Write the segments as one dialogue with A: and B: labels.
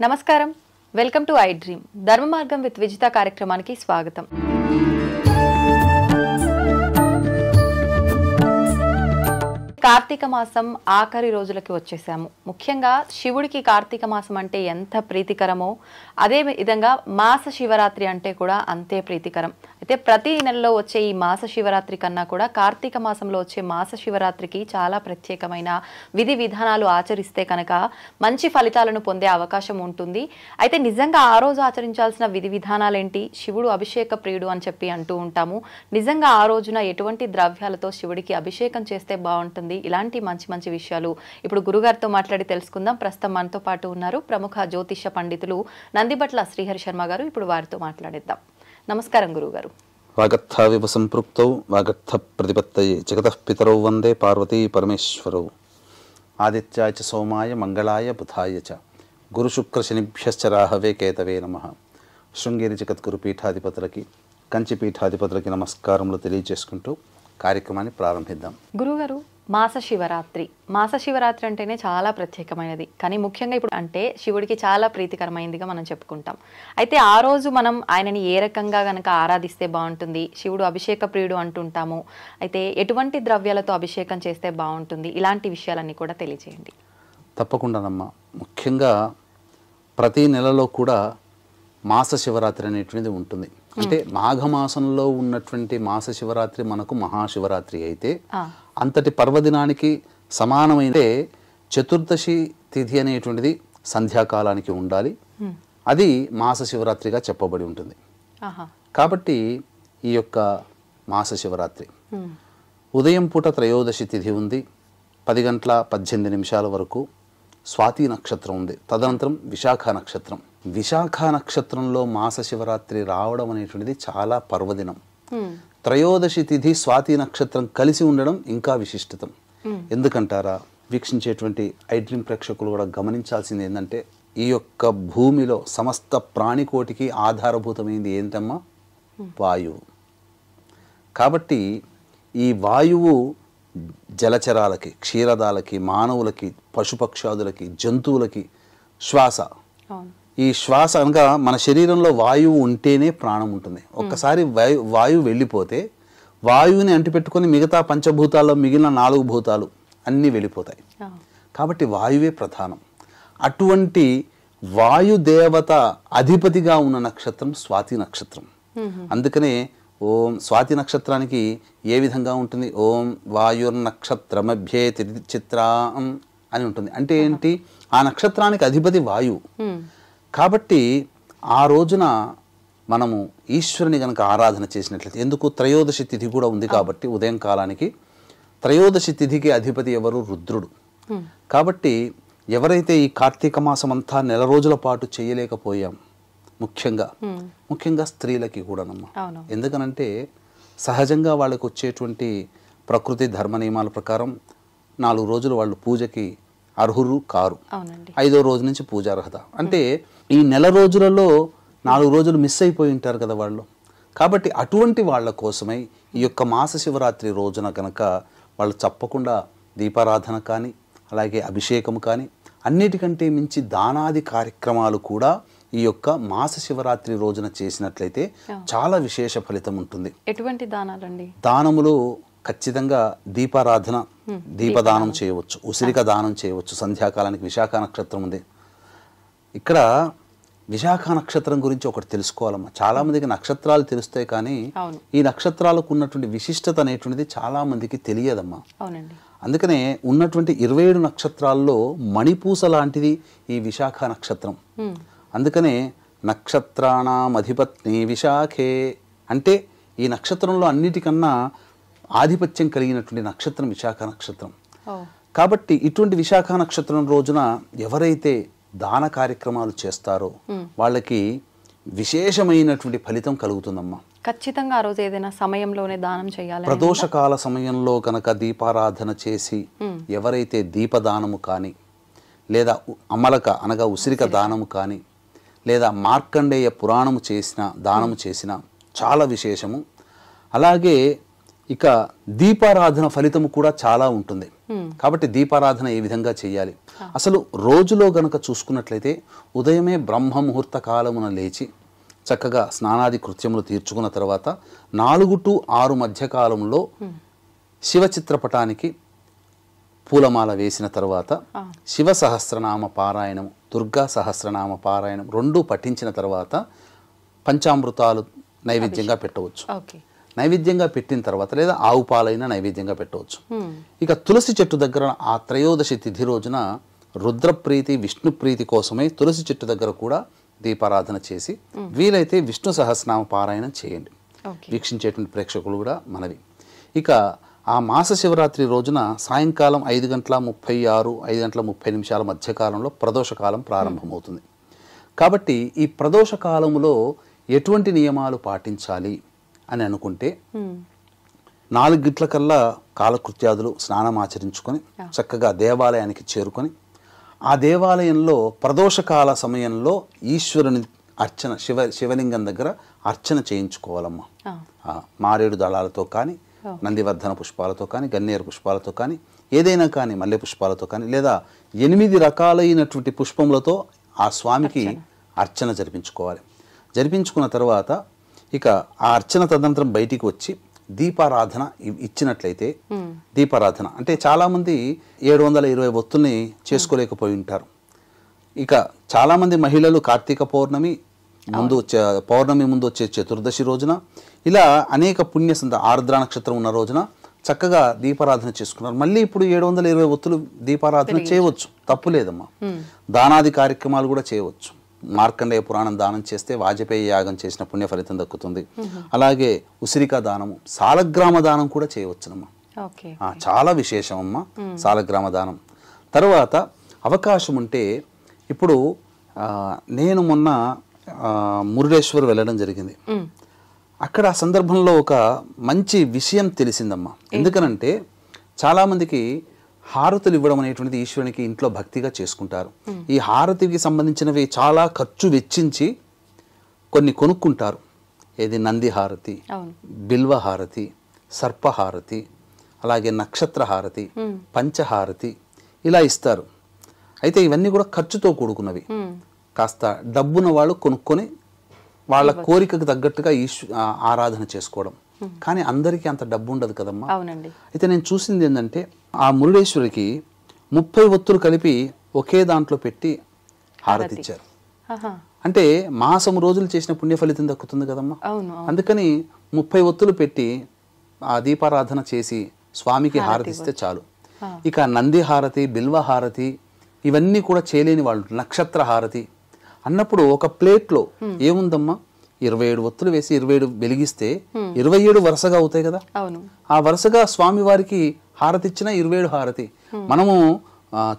A: నమస్కారం, welcome to I dream. ధర్మ మార్గం విత్ విజిత కార్యక్రమానికి స్వాగతం. కార్తీక మాసం ఆఖరి రోజులకి వచ్చేసాము. ముఖ్యంగా శివుడికి కార్తీక మాసం అంటే ఎంత ప్రీతికరమో అదే విధంగా మాస శివరాత్రి అంటే కూడా అంతే ప్రీతికరం. అయితే ప్రతి నెలలో వచ్చే ఈ మాస శివరాత్రి కన్నా కూడా కార్తీక మాసంలో వచ్చే మాస శివరాత్రికి చాలా ప్రత్యేకమైన విధి విధానాలు ఆచరిస్తే కనుక మంచి ఫలితాలను పొందే అవకాశం ఉంటుంది. అయితే నిజంగా ఆ రోజు ఆచరించాల్సిన విధి విధానాలు ఏంటి? శివుడు అభిషేక ప్రియుడు అని చెప్పి అంటూ ఉంటాము. నిజంగా ఆ రోజున ఎటువంటి ద్రవ్యాలతో శివుడికి అభిషేకం చేస్తే బాగుంటుంది? ఇలాంటి మంచి మంచి విషయాలు ఇప్పుడు గురుగారితో మాట్లాడి తెలుసుకుందాం. ప్రస్తుతం మనతో పాటు ఉన్నారు ప్రముఖ జ్యోతిష పండితులు నందిబట్ల శ్రీహరి శర్మ గారు. ఇప్పుడు వారితో మాట్లాడిద్దాం. నమస్కారం గురుగారు.
B: వాగర్థ వివ సంపృక్తౌ వాగర్థ ప్రతిపత్తయే జగతః పితరౌ వందే పార్వతీ పరమేశ్వరౌ. ఆదిత్యాయ చ సోమాయ మంగళాయ బుధాయ చ గురు శుక్ర శనిభ్యశ్చ రాహవే కేతవే నమః. శృంగేరి జగద్గురు పీఠాధిపతులకి, కంచి పీఠాధిపతులకి నమస్కారములు తెలియజేసుకుంటూ కార్యక్రమాన్ని ప్రారంభిద్దాం.
A: గురుగారు, మాస శివరాత్రి అంటేనే చాలా ప్రత్యేకమైనది. కానీ ముఖ్యంగా ఇప్పుడు అంటే శివుడికి చాలా ప్రీతికరమైనదిగా మనం చెప్పుకుంటాం. అయితే ఆ రోజు మనం ఆయనని ఏ రకంగా గనక ఆరాధిస్తే బాగుంటుంది? శివుడు అభిషేక ప్రియుడు అంటుంటాము. అయితే ఎటువంటి ద్రవ్యాలతో అభిషేకం చేస్తే బాగుంటుంది? ఇలాంటి విషయాలన్నీ కూడా తెలియజేయండి.
B: తప్పకుండానమ్మా. ముఖ్యంగా ప్రతి నెలలో కూడా మాస శివరాత్రి అనేటువంటిది ఉంటుంది. అంటే మాఘమాసంలో ఉన్నటువంటి మాస శివరాత్రి మనకు మహాశివరాత్రి అయితే అంతటి పర్వదినానికి సమానమైన చతుర్దశి తిథి అనేటువంటిది సంధ్యాకాలానికి ఉండాలి. అది మాస శివరాత్రిగా చెప్పబడి ఉంటుంది. కాబట్టి ఈ యొక్క మాస శివరాత్రి ఉదయం పూట త్రయోదశి తిథి ఉంది. 10:18 వరకు స్వాతి నక్షత్రం ఉంది. తదనంతరం విశాఖ నక్షత్రం. విశాఖ నక్షత్రంలో మాస శివరాత్రి రావడం అనేటువంటిది చాలా పర్వదినం. త్రయోదశి తిథి స్వాతి నక్షత్రం కలిసి ఉండడం ఇంకా విశిష్టతం. ఎందుకంటారా? వీక్షించేటువంటి ఐ డ్రీమ్ ప్రేక్షకులు కూడా గమనించాల్సింది ఏంటంటే ఈ యొక్క భూమిలో సమస్త ప్రాణికోటికి ఆధారభూతమైంది ఏంటమ్మా? వాయువు. కాబట్టి ఈ వాయువు జలచరాలకి, క్షీరదాలకి, మానవులకి, పశుపక్షాదులకి, జంతువులకి శ్వాస. ఈ శ్వాస అనగా మన శరీరంలో వాయువు ఉంటేనే ప్రాణం ఉంటుంది. ఒక్కసారి వాయువు వెళ్ళిపోతే వాయువుని అంటిపెట్టుకొని మిగతా పంచభూతాల్లో మిగిలిన 4 భూతాలు అన్నీ వెళ్ళిపోతాయి. కాబట్టి వాయువే ప్రధానం. అటువంటి వాయుదేవత అధిపతిగా ఉన్న నక్షత్రం స్వాతి నక్షత్రం. అందుకనే ఓం స్వాతి నక్షత్రానికి ఏ విధంగా ఉంటుంది? ఓం వాయుర్నక్షత్రమభ్యే చిత్రం అని ఉంటుంది. అంటే ఏంటి? ఆ నక్షత్రానికి అధిపతి వాయువు. కాబట్టి ఆ రోజున మనము ఈశ్వరుని గనక ఆరాధన చేసినట్లయితే, ఎందుకు త్రయోదశి తిథి కూడా ఉంది కాబట్టి ఉదయం కాలానికి త్రయోదశి తిథికి అధిపతి ఎవరు? రుద్రుడు. కాబట్టి ఎవరైతే ఈ కార్తీక మాసం అంతా నెల రోజుల పాటు చేయలేకపోయాం, ముఖ్యంగా స్త్రీలకి కూడానమ్మా. ఎందుకనంటే సహజంగా వాళ్ళకి వచ్చేటువంటి ప్రకృతి ధర్మ నియమాల ప్రకారం 4 రోజులు వాళ్ళు పూజకి అర్హులు కారు. 5వ రోజు నుంచి పూజార్హత. అంటే ఈ నెల రోజులలో 4 రోజులు మిస్ అయిపోయి ఉంటారు కదా వాళ్ళు. కాబట్టి అటువంటి వాళ్ళ కోసమై ఈ యొక్క మాస శివరాత్రి రోజున కనుక వాళ్ళు తప్పకుండా దీపారాధన కానీ, అలాగే అభిషేకం కానీ, అన్నిటికంటే మించి దానాది కార్యక్రమాలు కూడా ఈ యొక్క మాస శివరాత్రి రోజున చేసినట్లయితే చాలా విశేష ఫలితం ఉంటుంది.
A: ఎటువంటి దానాలండి?
B: దానములు ఖచ్చితంగా దీపారాధన, దీపదానం చేయవచ్చు, ఉసిరిక దానం చేయవచ్చు. సంధ్యాకాలానికి విశాఖ నక్షత్రం ఉంది. ఇక్కడ విశాఖ నక్షత్రం గురించి ఒకటి తెలుసుకోవాలమ్మా. చాలా మందికి నక్షత్రాలు తెలుస్తాయి, కానీ ఈ నక్షత్రాలకు ఉన్నటువంటి విశిష్టత అనేటువంటిది చాలా మందికి తెలియదమ్మా. అందుకనే ఉన్నటువంటి 27 నక్షత్రాల్లో మణిపూస లాంటిది ఈ విశాఖ నక్షత్రం. అందుకనే నక్షత్రాణం అధిపత్ని విశాఖే అంటే ఈ నక్షత్రంలో అన్నిటికన్నా ఆధిపత్యం కలిగినటువంటి నక్షత్రం విశాఖ నక్షత్రం. కాబట్టి ఇటువంటి విశాఖ నక్షత్రం రోజున ఎవరైతే దాన కార్యక్రమాలు చేస్తారో వాళ్ళకి విశేషమైనటువంటి ఫలితం కలుగుతుందమ్మా.
A: ఖచ్చితంగా ఆ రోజు ఏదైనా సమయంలోనే దానం చేయాలి.
B: ప్రదోషకాల సమయంలో కనుక దీపారాధన చేసి ఎవరైతే దీపదానము కానీ, లేదా అమలక అనగా ఉసిరిక దానము కానీ, లేదా మార్కండేయ పురాణము చేసిన దానము చేసిన చాలా విశేషము. అలాగే ఇక దీపారాధన ఫలితము కూడా చాలా ఉంటుంది. కాబట్టి దీపారాధన ఏ విధంగా చేయాలి? అసలు రోజులో గనక చూసుకున్నట్లయితే ఉదయమే బ్రహ్మ ముహూర్త కాలమున లేచి చక్కగా స్నానాది కృత్యములు తీర్చుకున్న తర్వాత 4 to 6 మధ్య కాలంలో శివ చిత్రపటానికి పూలమాల వేసిన తర్వాత శివ సహస్రనామ పారాయణం, దుర్గా సహస్రనామ పారాయణం 2 పఠించిన తర్వాత పంచామృతాలు నైవేద్యంగా పెట్టవచ్చు. నైవేద్యంగా పెట్టిన తర్వాత లేదా ఆవు పాలైనా నైవేద్యంగా పెట్టవచ్చు. ఇక తులసి చెట్టు దగ్గర ఆ త్రయోదశి తిథి రోజున రుద్రప్రీతి విష్ణు ప్రీతి కోసమై తులసి చెట్టు దగ్గర కూడా దీపారాధన చేసి వీలైతే విష్ణు సహస్రనామ పారాయణం చేయండి. వీక్షించేటువంటి ప్రేక్షకులు కూడా మనవి. ఇక ఆ మాస శివరాత్రి రోజున సాయంకాలం 5:36, 5:30 మధ్యకాలంలో ప్రదోషకాలం ప్రారంభమవుతుంది. కాబట్టి ఈ ప్రదోష కాలములో ఎటువంటి నియమాలు పాటించాలి అని అనుకుంటే 4 గంటలకల్లా కాలకృత్యాదులు స్నానం ఆచరించుకొని చక్కగా దేవాలయానికి చేరుకొని ఆ దేవాలయంలో ప్రదోషకాల సమయంలో ఈశ్వరుని అర్చన శివలింగం దగ్గర అర్చన చేయించుకోవాలమ్మా. మారేడు దళాలతో కానీ, నందివర్ధన పుష్పాలతో కానీ, గన్నేరు పుష్పాలతో కానీ, ఏదైనా కానీ మల్లె పుష్పాలతో కానీ, లేదా 8 రకాలైనటువంటి పుష్పములతో ఆ స్వామికి అర్చన జరిపించుకోవాలి. జరిపించుకున్న తర్వాత ఇక ఆ అర్చన తదనంతరం బయటికి వచ్చి దీపారాధన ఇచ్చినట్లయితే, దీపారాధన అంటే చాలామంది 720 ఒత్తుల్ని చేసుకోలేకపోయి ఉంటారు. ఇక చాలామంది మహిళలు కార్తీక పౌర్ణమి ముందు వచ్చే చతుర్దశి రోజున ఇలా అనేక పుణ్య ఆర్ద్ర నక్షత్రం ఉన్న రోజున చక్కగా దీపారాధన చేసుకున్నారు. మళ్ళీ ఇప్పుడు 720 ఒత్తులు దీపారాధన చేయవచ్చు, తప్పు లేదమ్మా. దానాది కార్యక్రమాలు కూడా చేయవచ్చు. మార్కండేయ పురాణం దానం చేస్తే వాజపేయి యాగం చేసిన పుణ్య ఫలితం దక్కుతుంది. అలాగే ఉసిరికా దానము, సాలగ్రామ దానం కూడా చేయవచ్చునమ్మా. చాలా విశేషం అమ్మా సాలగ్రామ దానం. తర్వాత అవకాశం ఉంటే ఇప్పుడు నేను మొన్న మురుడేశ్వర్ వెళ్ళడం జరిగింది. అక్కడ ఆ సందర్భంలో ఒక మంచి విషయం తెలిసిందమ్మా. ఎందుకనంటే చాలామందికి హారతులు ఇవ్వడం అనేటువంటిది ఈశ్వరునికి ఇంట్లో భక్తిగా చేసుకుంటారు. ఈ హారతికి సంబంధించినవి చాలా ఖర్చు వెచ్చించి కొన్ని కొనుక్కుంటారు. ఏది నంది హారతి, బిల్వ హారతి, సర్పహారతి, అలాగే నక్షత్ర హారతి, పంచహారతి ఇలా ఇస్తారు. అయితే ఇవన్నీ కూడా ఖర్చుతో కూడుకున్నవి. కాస్త డబ్బున వాళ్ళు కొనుక్కొని వాళ్ళ కోరికకు తగ్గట్టుగా ఆరాధన చేసుకోవడం. కానీ అందరికీ అంత డబ్బు ఉండదు కదమ్మా. అయితే నేను చూసింది ఏంటంటే ఆ మురుడేశ్వరికి 30 ఒత్తులు కలిపి ఒకే దాంట్లో పెట్టి హారతి ఇచ్చారు. అంటే మాసం రోజులు చేసిన పుణ్య ఫలితం దక్కుతుంది కదమ్మా. అందుకని 30 ఒత్తులు పెట్టి ఆ దీపారాధన చేసి స్వామికి హారతి ఇస్తే చాలు. ఇక నంది హారతి, బిల్వ హారతి ఇవన్నీ కూడా చేయలేని వాళ్ళు నక్షత్ర హారతి అన్నప్పుడు ఒక ప్లేట్లో ఏముందమ్మా 27 ఒత్తులు వేసి 27 వెలిగిస్తే 27 వరుసగా అవుతాయి కదా. ఆ వరుసగా స్వామి వారికి హారతి ఇచ్చిన 27 హారతి. మనము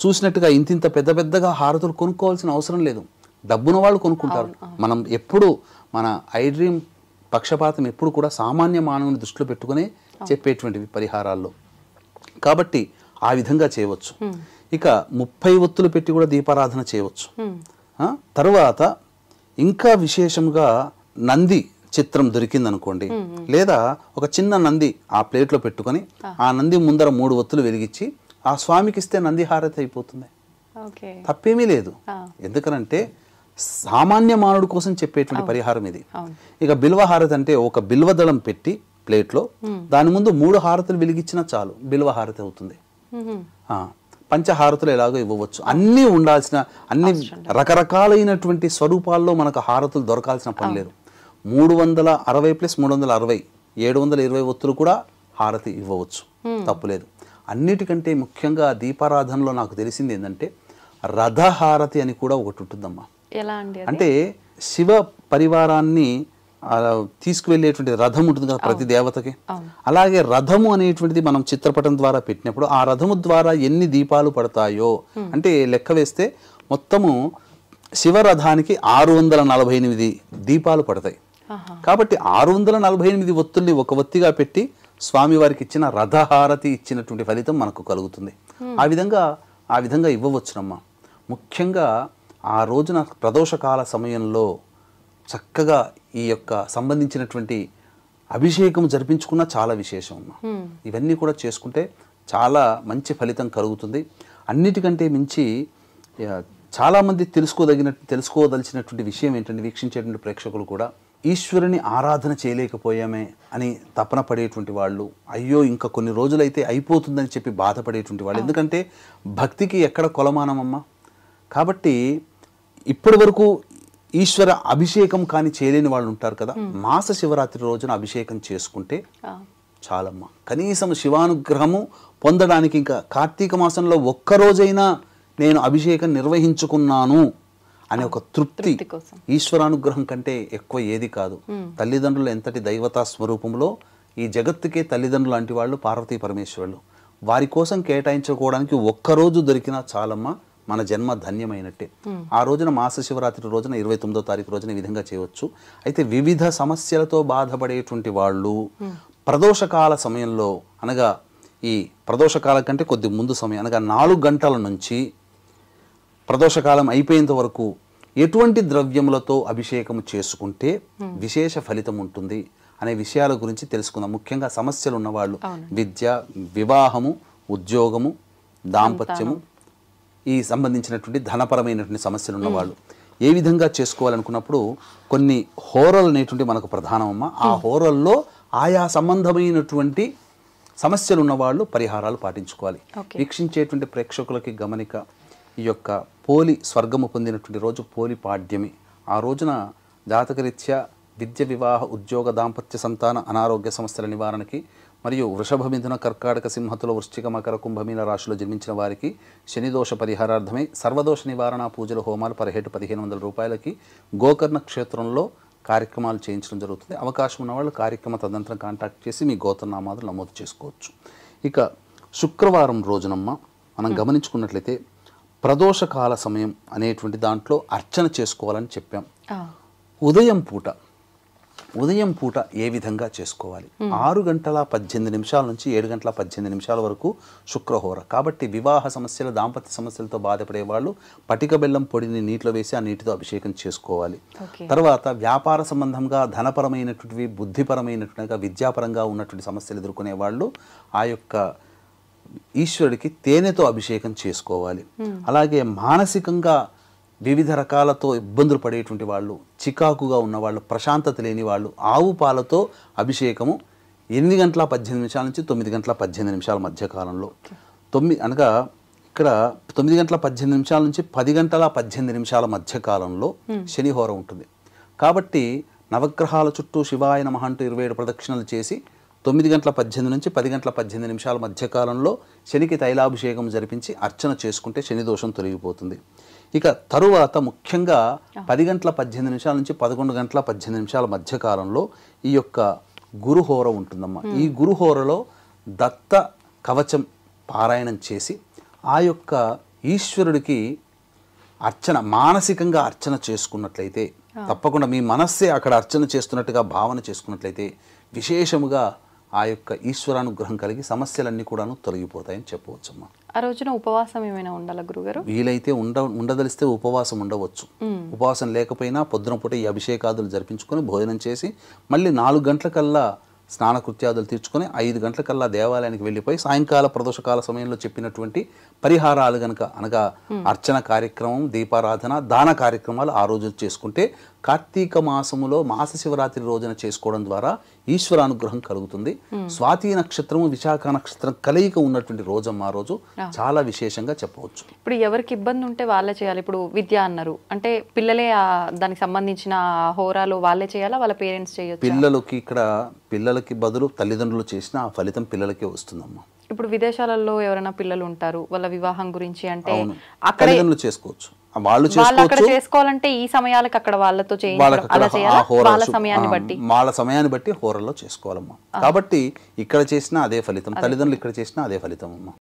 B: చూసినట్టుగా ఇంతింత పెద్ద పెద్దగా హారతులు కొనుక్కోవాల్సిన అవసరం లేదు. డబ్బున వాళ్ళు కొనుక్కుంటారు. మనం ఎప్పుడు మన ఐడ్రీమ్ పక్షపాతం ఎప్పుడు కూడా సామాన్య మానవుని దృష్టిలో పెట్టుకునే చెప్పేటువంటివి పరిహారాల్లో. కాబట్టి ఆ విధంగా చేయవచ్చు. ఇక 30 ఒత్తులు పెట్టి కూడా దీపారాధన చేయవచ్చు. తరువాత ఇంకా విశేషంగా నంది చిత్రం దొరికిందనుకోండి, లేదా ఒక చిన్న నంది ఆ ప్లేట్లో పెట్టుకొని ఆ నంది ముందర 3 ఒత్తులు వెలిగించి ఆ స్వామికి ఇస్తే నంది హారతి అయిపోతుంది. తప్పేమీ లేదు. ఎందుకనంటే సామాన్య మానవుడి కోసం చెప్పేటువంటి పరిహారం ఇది. ఇక బిల్వ హారతి అంటే ఒక బిల్వదళం పెట్టి ప్లేట్లో దాని ముందు 3 హారతులు వెలిగించినా చాలు, బిల్వ హారతి అవుతుంది. పంచహారతులు ఎలాగో ఇవ్వవచ్చు. అన్నీ ఉండాల్సిన అన్ని రకరకాలైనటువంటి స్వరూపాల్లో మనకు హారతులు దొరకాల్సిన పని లేదు. 360 + 360 720 ఒత్తులు కూడా హారతి ఇవ్వవచ్చు, తప్పులేదు. అన్నిటికంటే ముఖ్యంగా దీపారాధనలో నాకు తెలిసింది ఏంటంటే రథహారతి అని కూడా ఒకటి ఉంటుందమ్మా. అంటే శివ పరివారాన్ని తీసుకువెళ్ళేటువంటి రథం ఉంటుంది కదా ప్రతి దేవతకి. అలాగే రథము అనేటువంటిది మనం చిత్రపటం ద్వారా పెట్టినప్పుడు ఆ రథము ద్వారా ఎన్ని దీపాలు పడతాయో అంటే లెక్క వేస్తే మొత్తము శివరథానికి 648 దీపాలు పడతాయి. కాబట్టి 648 ఒత్తుల్ని ఒక ఒత్తిగా పెట్టి స్వామివారికి ఇచ్చిన రథహారతి ఇచ్చినటువంటి ఫలితం మనకు కలుగుతుంది. ఆ విధంగా ఇవ్వవచ్చునమ్మా. ముఖ్యంగా ఆ రోజున ప్రదోషకాల సమయంలో చక్కగా ఈ యొక్క సంబంధించినటువంటి అభిషేకం జరిపించుకున్న చాలా విశేషం అమ్మ. ఇవన్నీ కూడా చేసుకుంటే చాలా మంచి ఫలితం కలుగుతుంది. అన్నిటికంటే మించి చాలామంది తెలుసుకోదలిచినటువంటి విషయం ఏంటంటే, వీక్షించేటువంటి ప్రేక్షకులు కూడా ఈశ్వరుని ఆరాధన చేయలేకపోయామే అని తపన పడేటువంటి వాళ్ళు, అయ్యో ఇంకా కొన్ని రోజులైతే అయిపోతుందని చెప్పి బాధపడేటువంటి వాళ్ళు. ఎందుకంటే భక్తికి ఎక్కడ కొలమానమమ్మా. కాబట్టి ఇప్పటి వరకు ఈశ్వర అభిషేకం కానీ చేయలేని వాళ్ళు ఉంటారు కదా, మాస శివరాత్రి రోజున అభిషేకం చేసుకుంటే చాలమ్మా. కనీసం శివానుగ్రహము పొందడానికి ఇంకా కార్తీక మాసంలో ఒక్కరోజైనా నేను అభిషేకం నిర్వహించుకున్నాను అనే ఒక తృప్తి ఈశ్వరానుగ్రహం కంటే ఎక్కువ ఏది కాదు. తల్లిదండ్రులు ఎంతటి దైవతా స్వరూపంలో ఈ జగత్తుకే తల్లిదండ్రులు లాంటి వాళ్ళు పార్వతీ పరమేశ్వరులు. వారి కోసం కేటాయించుకోవడానికి ఒక్కరోజు దొరికినా చాలమ్మా, మన జన్మ ధన్యమైనట్టే. ఆ రోజున మాస శివరాత్రి రోజున 29వ తారీఖు రోజున ఈ విధంగా చేయవచ్చు. అయితే వివిధ సమస్యలతో బాధపడేటువంటి వాళ్ళు ప్రదోషకాల సమయంలో, అనగా ఈ ప్రదోషకాలం కంటే కొద్ది ముందు సమయం, అనగా 4 గంటల నుంచి ప్రదోషకాలం అయిపోయేంత వరకు ఎటువంటి ద్రవ్యములతో అభిషేకం చేసుకుంటే విశేష ఫలితం ఉంటుంది అనే విషయాల గురించి తెలుసుకుందాం. ముఖ్యంగా సమస్యలు ఉన్నవాళ్ళు, విద్య, వివాహము, ఉద్యోగము, దాంపత్యము, ఈ సంబంధించినటువంటి ధనపరమైనటువంటి సమస్యలు ఉన్నవాళ్ళు ఏ విధంగా చేసుకోవాలనుకున్నప్పుడు కొన్ని హోరలు అనేటువంటి మనకు ప్రధానమమ్మ. ఆ హోరల్లో ఆయా సంబంధమైనటువంటి సమస్యలు ఉన్నవాళ్ళు పరిహారాలు పాటించుకోవాలి. వీక్షించేటువంటి ప్రేక్షకులకి గమనిక, ఈ యొక్క పోలి స్వర్గము పొందినటువంటి రోజు పోలి పాడ్యమి. ఆ రోజున జాతకరీత్యా విద్య, వివాహ, ఉద్యోగ, దాంపత్య, సంతాన, అనారోగ్య సమస్యల నివారణకి మరియు వృషభ, మిథున, కర్కాటక, సింహతుల, వృశ్చిక, మకర, కుంభమీన రాశిలో జన్మించిన వారికి శనిదోష పరిహారార్థమై సర్వదోష నివారణ పూజల హోమాలు పర్హేటు 1500 రూపాయలకి గోకర్ణ క్షేత్రంలో కార్యక్రమాలు చేయించడం జరుగుతుంది. అవకాశం ఉన్న వాళ్ళు కార్యక్రమ తదనంతరం కాంటాక్ట్ చేసి మీ గోత్రనామాలు నమోదు చేసుకోవచ్చు. ఇక శుక్రవారం రోజునమ్మ మనం గమనించుకున్నట్లయితే ప్రదోషకాల సమయం అనేటువంటి దాంట్లో అర్చన చేసుకోవాలని చెప్పాం. ఉదయం పూట ఏ విధంగా చేసుకోవాలి? 6 గంటల 18 నిమిషాల నుంచి 7 గంటల 18 నిమిషాల వరకు శుక్రహోర. కాబట్టి వివాహ సమస్యలు, దాంపత్య సమస్యలతో బాధపడే వాళ్ళు పటిక బెల్లం పొడిని నీటిలో వేసి ఆ నీటితో అభిషేకం చేసుకోవాలి. తర్వాత వ్యాపార సంబంధంగా ధనపరమైనటువంటివి, బుద్ధిపరమైనటువంటి, విద్యాపరంగా ఉన్నటువంటి సమస్యలు ఎదుర్కొనే వాళ్ళు ఆ యొక్క ఈశ్వరుడికి తేనెతో అభిషేకం చేసుకోవాలి. అలాగే మానసికంగా వివిధ రకాలతో ఇబ్బందులు పడేటువంటి వాళ్ళు, చికాకుగా ఉన్నవాళ్ళు, ప్రశాంతత లేని వాళ్ళు ఆవు పాలతో అభిషేకము 8 గంటల 18 నిమిషాల నుంచి 9 గంటల 18 నిమిషాల మధ్య కాలంలో, అనగా ఇక్కడ 9 గంటల 18 నిమిషాల నుంచి 10 గంటల 18 నిమిషాల మధ్య కాలంలో శనిహోర ఉంటుంది. కాబట్టి నవగ్రహాల చుట్టూ శివాయ నమః అంటూ 27 ప్రదక్షిణలు చేసి 9 గంటల 18 నుంచి 10 గంటల 18 నిమిషాల మధ్య కాలంలో శనికి తైలాభిషేకం జరిపించి అర్చన చేసుకుంటే శని దోషం తొలగిపోతుంది. ఇక తరువాత ముఖ్యంగా 10 గంటల 18 నిమిషాల నుంచి 11 గంటల 18 నిమిషాల మధ్య కాలంలో ఈ యొక్క గురుహోర ఉంటుందమ్మా. ఈ గురుహోరలో దత్త కవచం పారాయణం చేసి ఆ యొక్క ఈశ్వరుడికి మానసికంగా అర్చన చేసుకున్నట్లయితే, తప్పకుండా మీ మనస్సే అక్కడ అర్చన చేస్తున్నట్టుగా భావన చేసుకున్నట్లయితే విశేషముగా ఆ యొక్క ఈశ్వరానుగ్రహం కలిగి సమస్యలన్నీ కూడాను తొలగిపోతాయని చెప్పవచ్చమ్మా.
A: ఆ రోజున ఉపవాసం ఏమైనా ఉండాలా గురుగారు?
B: వీలైతే ఉండదలిస్తే ఉపవాసం ఉండవచ్చు. ఉపవాసం లేకపోయినా పొద్దున పూట ఈ అభిషేకాదులు జరిపించుకొని భోజనం చేసి మళ్ళీ 4 గంటలకల్లా స్నానకృత్యాదులు తీర్చుకొని 5 గంటలకల్లా దేవాలయానికి వెళ్ళిపోయి సాయంకాల ప్రదోషకాల సమయంలో చెప్పినటువంటి పరిహారాలు గనక, అనగా అర్చన కార్యక్రమం, దీపారాధన, దాన కార్యక్రమాలు ఆ రోజు చేసుకుంటే కార్తీక మాసములో మాస శివరాత్రి రోజున చేసుకోవడం ద్వారా ఈశ్వరానుగ్రహం కలుగుతుంది. స్వాతి నక్షత్రము, విశాఖ నక్షత్రం కలయిక ఉన్నటువంటి రోజమ్మ ఆ రోజు చాలా విశేషంగా చెప్పవచ్చు.
A: ఇప్పుడు ఎవరికి ఇబ్బంది ఉంటే వాళ్ళే చేయాలి. ఇప్పుడు విద్య అన్నారు అంటే పిల్లలే దానికి సంబంధించిన హోరాలు వాళ్ళే చేయాలా, వాళ్ళ పేరెంట్స్ చేయొచ్చు?
B: పిల్లలకి బదులు తల్లిదండ్రులు చేసిన ఆ ఫలితం పిల్లలకే వస్తుందమ్మా.
A: ఇప్పుడు విదేశాలలో ఎవరైనా పిల్లలు ఉంటారు, వాళ్ళ వివాహం గురించి అంటే
B: తల్లిదండ్రులు చేసుకోవచ్చు, వాళ్ళు
A: చేసుకోవాలంటే ఈ సమయాలకు అక్కడ వాళ్ళతో వాళ్ళ
B: సమయాన్ని బట్టి హోరల్లో చేసుకోవాలమ్మా. కాబట్టి ఇక్కడ చేసినా అదే ఫలితం, తల్లిదండ్రులు ఇక్కడ చేసినా అదే ఫలితం అమ్మా.